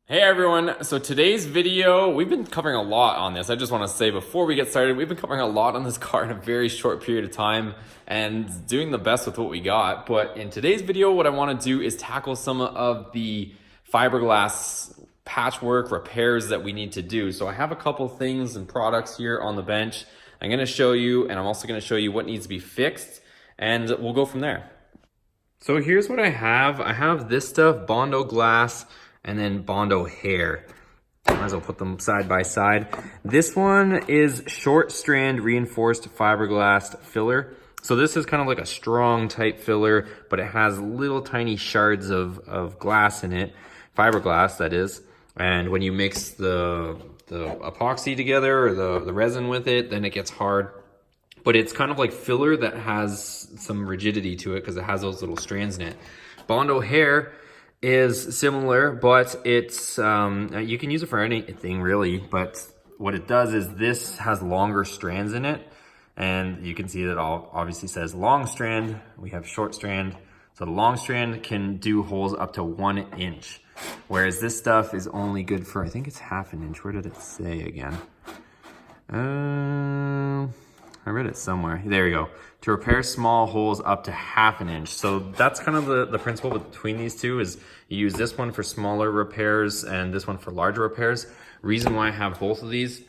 Hey everyone, so today's video, we've been covering a lot on this. I just want to say before we get started, we've been covering a lot on this car in a very short period of time and doing the best with what we got. But in today's video, what I want to do is tackle some of the fiberglass patchwork repairs that we need to do. So I have a couple things and products here on the bench. I'm going to show you, and I'm also going to show you what needs to be fixed, and we'll go from there. So here's what I have. I have this stuff, bondo glass, and then bondo hair. Might as well put them side by side. This one is short strand reinforced fiberglass filler. So this is kind of like a strong type filler, but it has little tiny shards of glass in it, fiberglass that is. And when you mix the epoxy together or the resin with it, then it gets hard. But it's kind of like filler that has some rigidity to it because it has those little strands in it. Bondo hair is similar, but it's you can use it for anything really, but what it does is this has longer strands in it, and you can see that all obviously says long strand. We have short strand, so the long strand can do holes up to 1 inch, whereas this stuff is only good for, I think it's ½ inch. Where did it say again? I read it somewhere. There you go. To repair small holes up to ½ inch. So that's kind of the principle between these two, is you use this one for smaller repairs and this one for larger repairs. Reason why I have both of these,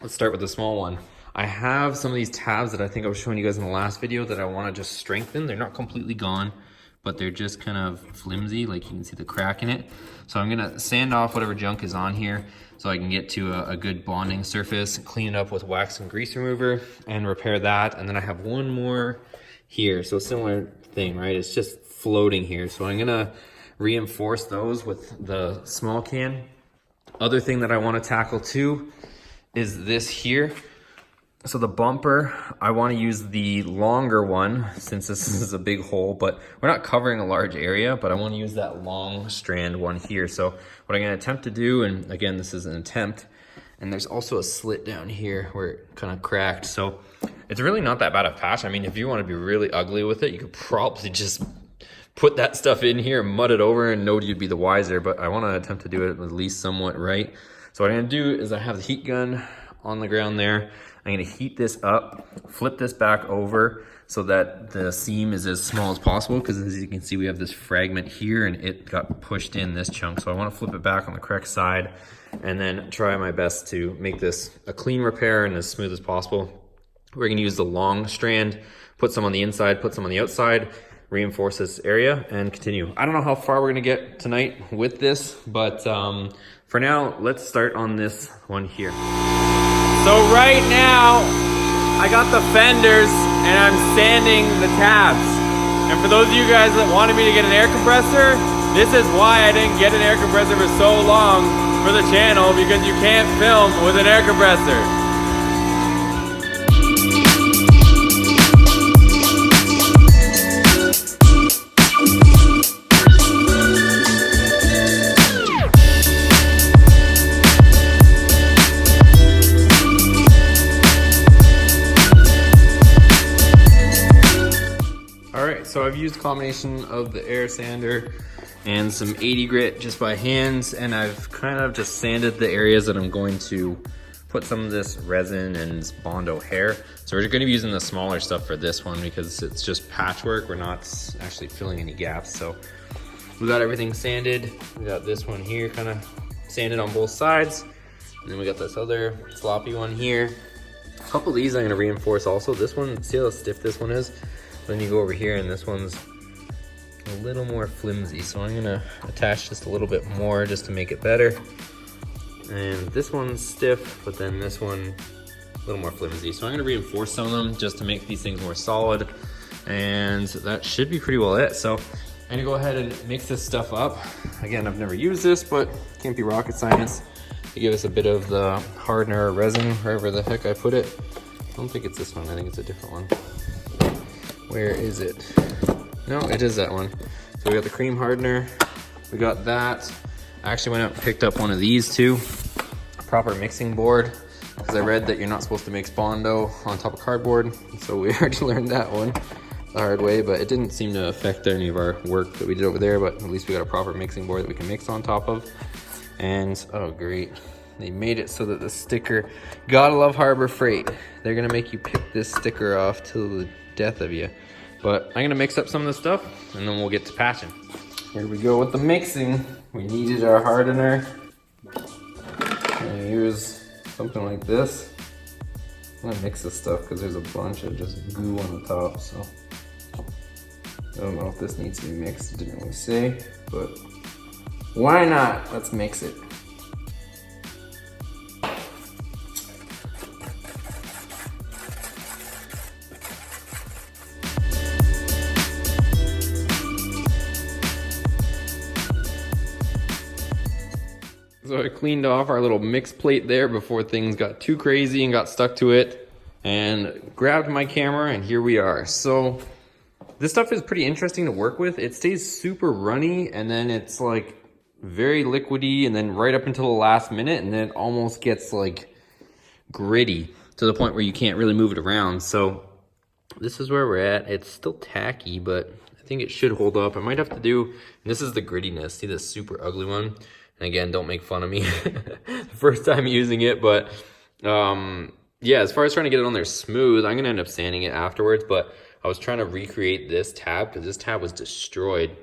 let's start with the small one. I have some of these tabs that I think I was showing you guys in the last video that I want to just strengthen. They're not completely gone, but they're just kind of flimsy, like you can see the crack in it. So I'm gonna sand off whatever junk is on here so I can get to a good bonding surface, clean it up with wax and grease remover, and repair that. And then I have one more here. So similar thing, right? It's just floating here. So I'm gonna reinforce those with the small can. Other thing that I wanna tackle too is this here. So the bumper, I want to use the longer one since this is a big hole, but we're not covering a large area, but I want to use that long strand one here. So what I'm going to attempt to do, and again, this is an attempt, and there's also a slit down here where it kind of cracked. So it's really not that bad a patch. I mean, if you want to be really ugly with it, you could probably just put that stuff in here, mud it over, and nobody'd be the wiser, but I want to attempt to do it at least somewhat right. So what I'm going to do is I have the heat gun on the ground there. I'm gonna heat this up, flip this back over so that the seam is as small as possible, because as you can see, we have this fragment here and it got pushed in this chunk. So I wanna flip it back on the correct side and then try my best to make this a clean repair and as smooth as possible. We're gonna use the long strand, put some on the inside, put some on the outside, reinforce this area and continue. I don't know how far we're gonna get tonight with this, but for now, let's start on this one here. So right now, I got the fenders and I'm sanding the tabs. And for those of you guys that wanted me to get an air compressor, this is why I didn't get an air compressor for so long for the channel, because you can't film with an air compressor. So I've used a combination of the air sander and some 80 grit just by hands, and I've kind of just sanded the areas that I'm going to put some of this resin and bondo hair. So we're going to be using the smaller stuff for this one because it's just patchwork. We're not actually filling any gaps. So we got everything sanded. We got this one here kind of sanded on both sides. And then we got this other sloppy one here. A couple of these I'm going to reinforce also. This one, see how stiff this one is? Then you go over here and this one's a little more flimsy. So I'm gonna attach just a little bit more just to make it better. And this one's stiff, but then this one a little more flimsy. So I'm gonna reinforce some of them just to make these things more solid. And that should be pretty well it. So I'm gonna go ahead and mix this stuff up. Again, I've never used this, but can't be rocket science. To give us a bit of the hardener or resin, wherever the heck I put it. I don't think it's this one, I think it's a different one. Where is it? No, it is that one. So we got the cream hardener, we got that. I actually went out and picked up one of these too, a proper mixing board, because I read that you're not supposed to mix bondo on top of cardboard. So we already learned that one the hard way, but it didn't seem to affect any of our work that we did over there, but at least we got a proper mixing board that we can mix on top of. And oh great, they made it so that the sticker, gotta love Harbor Freight. They're gonna make you pick this sticker off till the death of you. But I'm gonna mix up some of the stuff and then we'll get to patching. Here we go with the mixing. We needed our hardener. And here's something like this. I'm gonna mix this stuff because there's a bunch of just goo on the top, so. I don't know if this needs to be mixed, it didn't really say, but why not? Let's mix it. So I cleaned off our little mix plate there before things got too crazy and got stuck to it, and grabbed my camera, and here we are. So this stuff is pretty interesting to work with. It stays super runny, and then it's like very liquidy, and then right up until the last minute, and then it almost gets like gritty to the point where you can't really move it around. So this is where we're at. It's still tacky, but I think it should hold up. I might have to do, and this is the grittiness. See this super ugly one? And again, don't make fun of me the first time using it, but yeah, as far as trying to get it on there smooth, I'm gonna end up sanding it afterwards, but I was trying to recreate this tab because this tab was destroyed.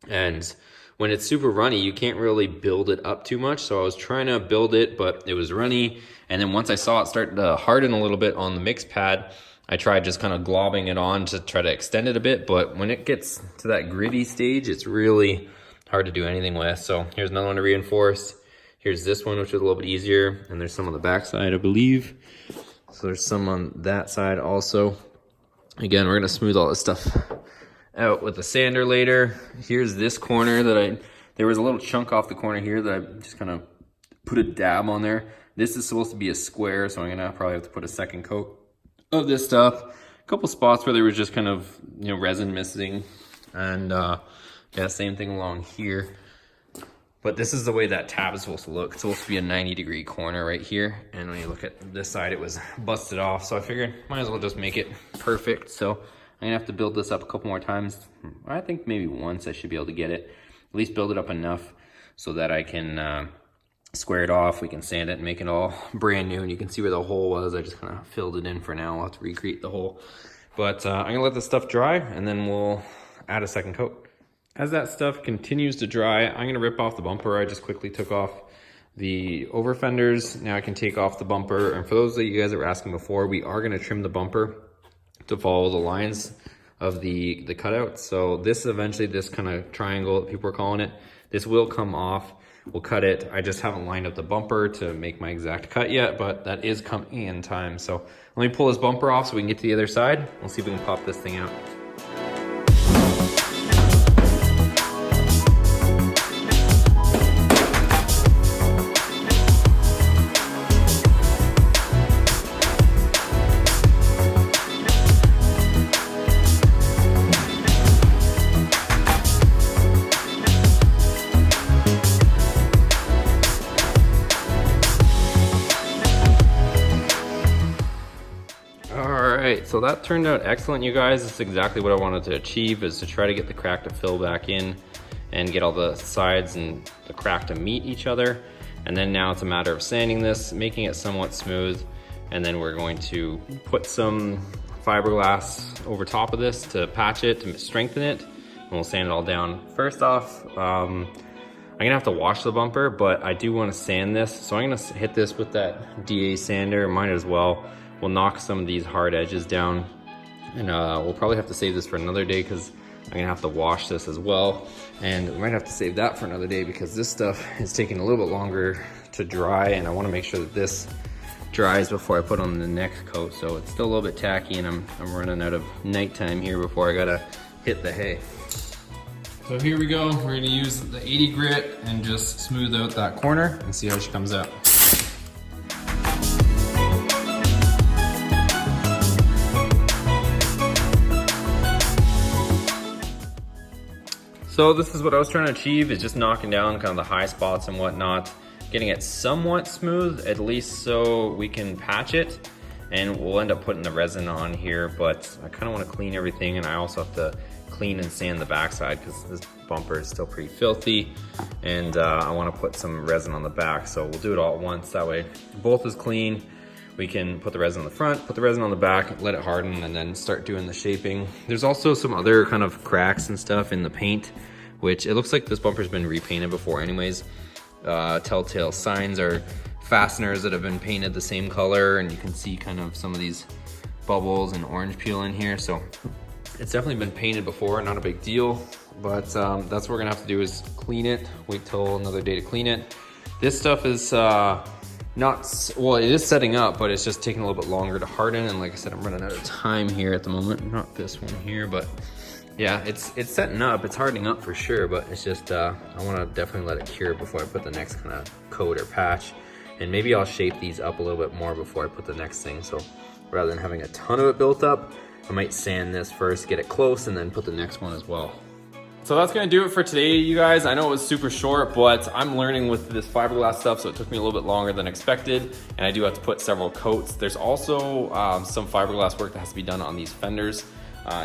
And when it's super runny, you can't really build it up too much. So I was trying to build it, but it was runny. And then once I saw it start to harden a little bit on the mix pad, I tried just kind of globbing it on to try to extend it a bit. But when it gets to that gritty stage, it's really hard to do anything with. So here's another one to reinforce. Here's this one, which is a little bit easier. And there's some on the back side, I believe. So there's some on that side also. Again, we're gonna smooth all this stuff out with the sander later. Here's this corner that there was a little chunk off the corner here that I just kind of put a dab on there. This is supposed to be a square, so I'm gonna probably have to put a second coat of this stuff. A couple spots where there was just kind of, you know, resin missing. And yeah, same thing along here. But this is the way that tab is supposed to look. It's supposed to be a 90-degree corner right here. And when you look at this side, it was busted off. So I figured might as well just make it perfect. So I'm gonna have to build this up a couple more times. I think maybe once I should be able to get it. At least build it up enough so that I can square it off. We can sand it and make it all brand new. And you can see where the hole was. I just kind of filled it in for now. I'll have to recreate the hole. But I'm gonna let this stuff dry and then we'll add a second coat. As that stuff continues to dry, I'm gonna rip off the bumper. I just quickly took off the over fenders. Now I can take off the bumper. And for those of you guys that were asking before, we are gonna trim the bumper to follow the lines of the cutout. So this eventually, this kind of triangle that people are calling it, this will come off. We'll cut it. I just haven't lined up the bumper to make my exact cut yet, but that is coming in time. So let me pull this bumper off so we can get to the other side. We'll see if we can pop this thing out. So that turned out excellent, you guys. It's exactly what I wanted to achieve, is to try to get the crack to fill back in and get all the sides and the crack to meet each other. And then now it's a matter of sanding this, making it somewhat smooth, and then we're going to put some fiberglass over top of this to patch it, to strengthen it, and we'll sand it all down. First off, I'm gonna have to wash the bumper, but I do want to sand this, so I'm gonna hit this with that DA sander. Might as well. We'll knock some of these hard edges down, and we'll probably have to save this for another day because I'm gonna have to wash this as well. And we might have to save that for another day because this stuff is taking a little bit longer to dry, and I wanna make sure that this dries before I put on the next coat. So it's still a little bit tacky, and I'm running out of nighttime here before I gotta hit the hay. So here we go. We're gonna use the 80 grit and just smooth out that corner and see how she comes out. So this is what I was trying to achieve, is just knocking down kind of the high spots and whatnot, getting it somewhat smooth, at least so we can patch it, and we'll end up putting the resin on here, but I kind of want to clean everything, and I also have to clean and sand the backside because this bumper is still pretty filthy, and I want to put some resin on the back, so we'll do it all at once. That way both is clean. We can put the resin on the front, put the resin on the back, let it harden, and then start doing the shaping. There's also some other kind of cracks and stuff in the paint, which it looks like this bumper's been repainted before anyways. Telltale signs are fasteners that have been painted the same color, and you can see kind of some of these bubbles and orange peel in here. So it's definitely been painted before, not a big deal, but that's what we're gonna have to do is clean it, wait till another day to clean it. This stuff is well, it is setting up, but it's just taking a little bit longer to harden. And like I said, I'm running out of time here at the moment. Not this one here, but yeah, it's setting up, it's hardening up for sure, but it's just, I wanna definitely let it cure before I put the next kind of coat or patch. And maybe I'll shape these up a little bit more before I put the next thing. So rather than having a ton of it built up, I might sand this first, get it close, and then put the next one as well. So that's gonna do it for today, you guys. I know it was super short, but I'm learning with this fiberglass stuff, so it took me a little bit longer than expected, and I do have to put several coats. There's also some fiberglass work that has to be done on these fenders.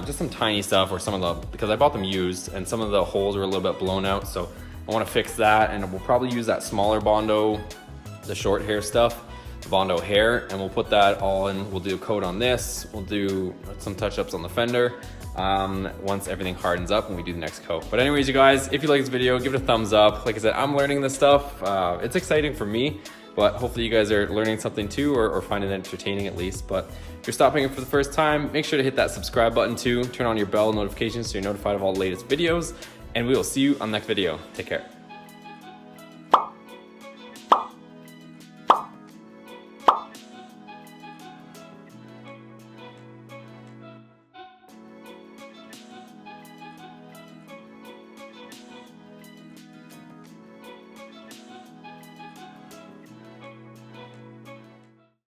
Just some tiny stuff, or some of the, because I bought them used, and some of the holes are a little bit blown out, so I wanna fix that, and we'll probably use that smaller bondo, the short hair stuff, the bondo hair, and we'll put that all in. We'll do a coat on this, we'll do some touch-ups on the fender, once everything hardens up and we do the next coat. But anyways, you guys, if you like this video, give it a thumbs up. Like I said, I'm learning this stuff. It's exciting for me, but hopefully you guys are learning something too, or finding it entertaining at least. But if you're stopping in for the first time, make sure to hit that subscribe button too. Turn on your bell notifications so you're notified of all the latest videos, and we will see you on the next video. Take care.